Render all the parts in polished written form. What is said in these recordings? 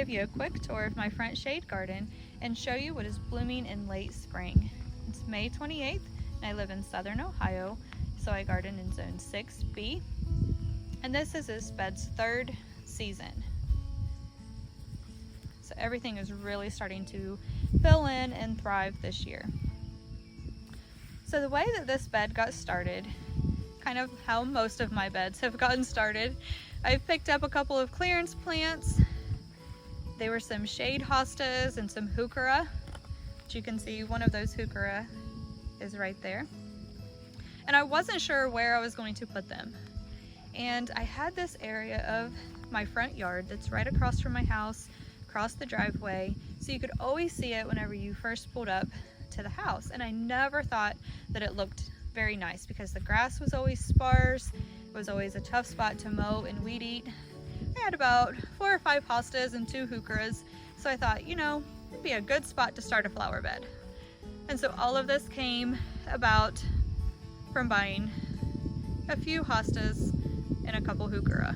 give you a quick tour of my front shade garden and show you what is blooming in late spring. It's May 28th and I live in Southern Ohio, so I garden in Zone 6B. And this is this bed's third season. So everything is really starting to fill in and thrive this year. So the way that this bed got started, kind of how most of my beds have gotten started, I've picked up a couple of clearance plants. They were some shade hostas and some heuchera, which you can see one of those heuchera is right there. And I wasn't sure where I was going to put them. And I had this area of my front yard that's right across from my house, across the driveway, so you could always see it whenever you first pulled up to the house. And I never thought that it looked very nice because the grass was always sparse. It was always a tough spot to mow and weed eat. I had about 4 or 5 hostas and 2 heucheras, so I thought, you know, it'd be a good spot to start a flower bed. And so all of this came about from buying a few hostas and a couple heuchera.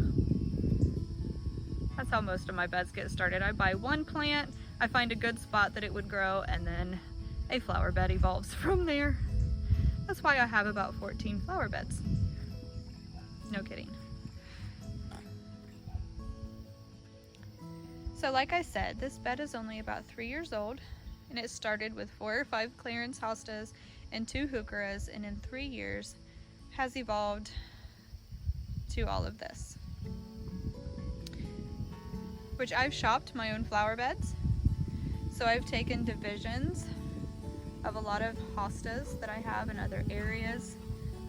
That's how most of my beds get started. I buy one plant, I find a good spot that it would grow, and then a flower bed evolves from there. That's why I have about 14 flower beds. No kidding. So like I said, this bed is only about 3 years old, and it started with 4 or 5 clearance hostas and 2 heucheras, and in 3 years has evolved to all of this. Which I've shopped my own flower beds. So I've taken divisions of a lot of hostas that I have in other areas.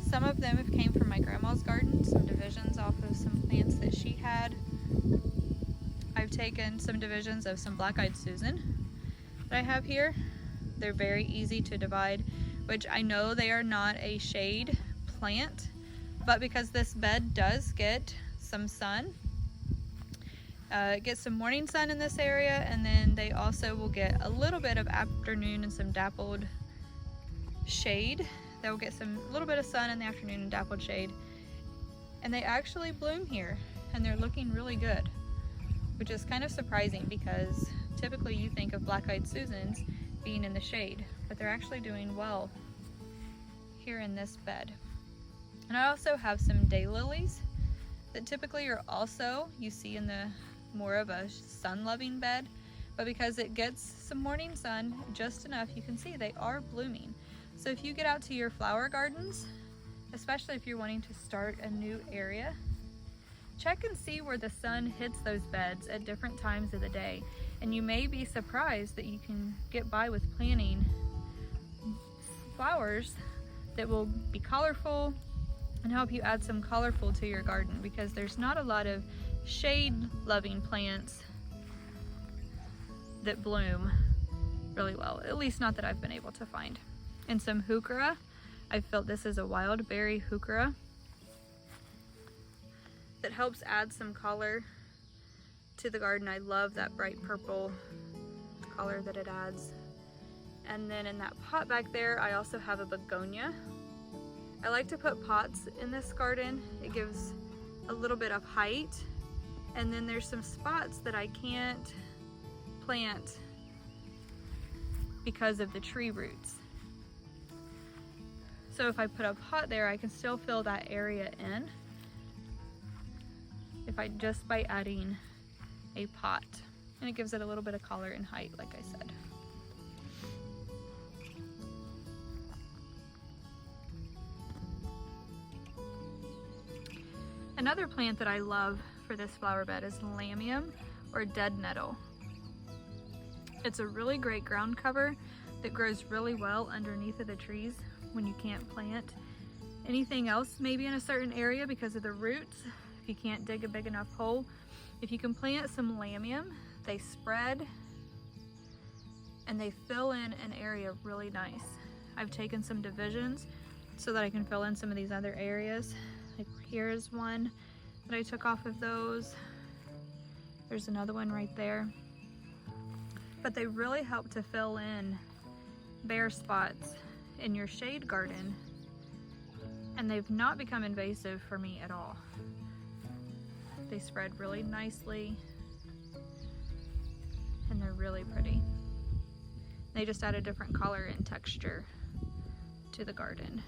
Some of them have came from my grandma's garden, some divisions off of some plants that she had. I've taken some divisions of some black-eyed Susan that I have here. They're very easy to divide, which I know they are not a shade plant, but because this bed does get some sun, get some morning sun in this area, and then they also will get a little bit of afternoon and some dappled shade. They will get some little bit of sun in the afternoon and dappled shade, and they actually bloom here and they're looking really good, which is kind of surprising because typically you think of black-eyed Susans being in the shade, but they're actually doing well here in this bed. And I also have some daylilies that typically are also you see in the more of a sun-loving bed, but because it gets some morning sun just enough, you can see they are blooming. So if you get out to your flower gardens, especially if you're wanting to start a new area, check and see where the sun hits those beds at different times of the day, and you may be surprised that you can get by with planting flowers that will be colorful and help you add some colorful to your garden, because there's not a lot of shade loving plants that bloom really well, at least not that I've been able to find. And some heuchera, I felt this is a wild berry heuchera that helps add some color to the garden. I love that bright purple color that it adds. And then in that pot back there, I also have a begonia. I like to put pots in this garden. It gives a little bit of height. And then there's some spots that I can't plant because of the tree roots. So if I put a pot there, I can still fill that area in just by adding a pot. And it gives it a little bit of color and height, like I said. Another plant that I love for this flower bed is lamium or dead nettle. It's a really great ground cover that grows really well underneath of the trees when you can't plant anything else maybe in a certain area because of the roots, if you can't dig a big enough hole. If you can plant some lamium, they spread and they fill in an area really nice. I've taken some divisions so that I can fill in some of these other areas. Like here's one that I took off of those. There's another one right there. But they really help to fill in bare spots in your shade garden, and they've not become invasive for me at all. They spread really nicely. really pretty. They just add a different color and texture to the garden.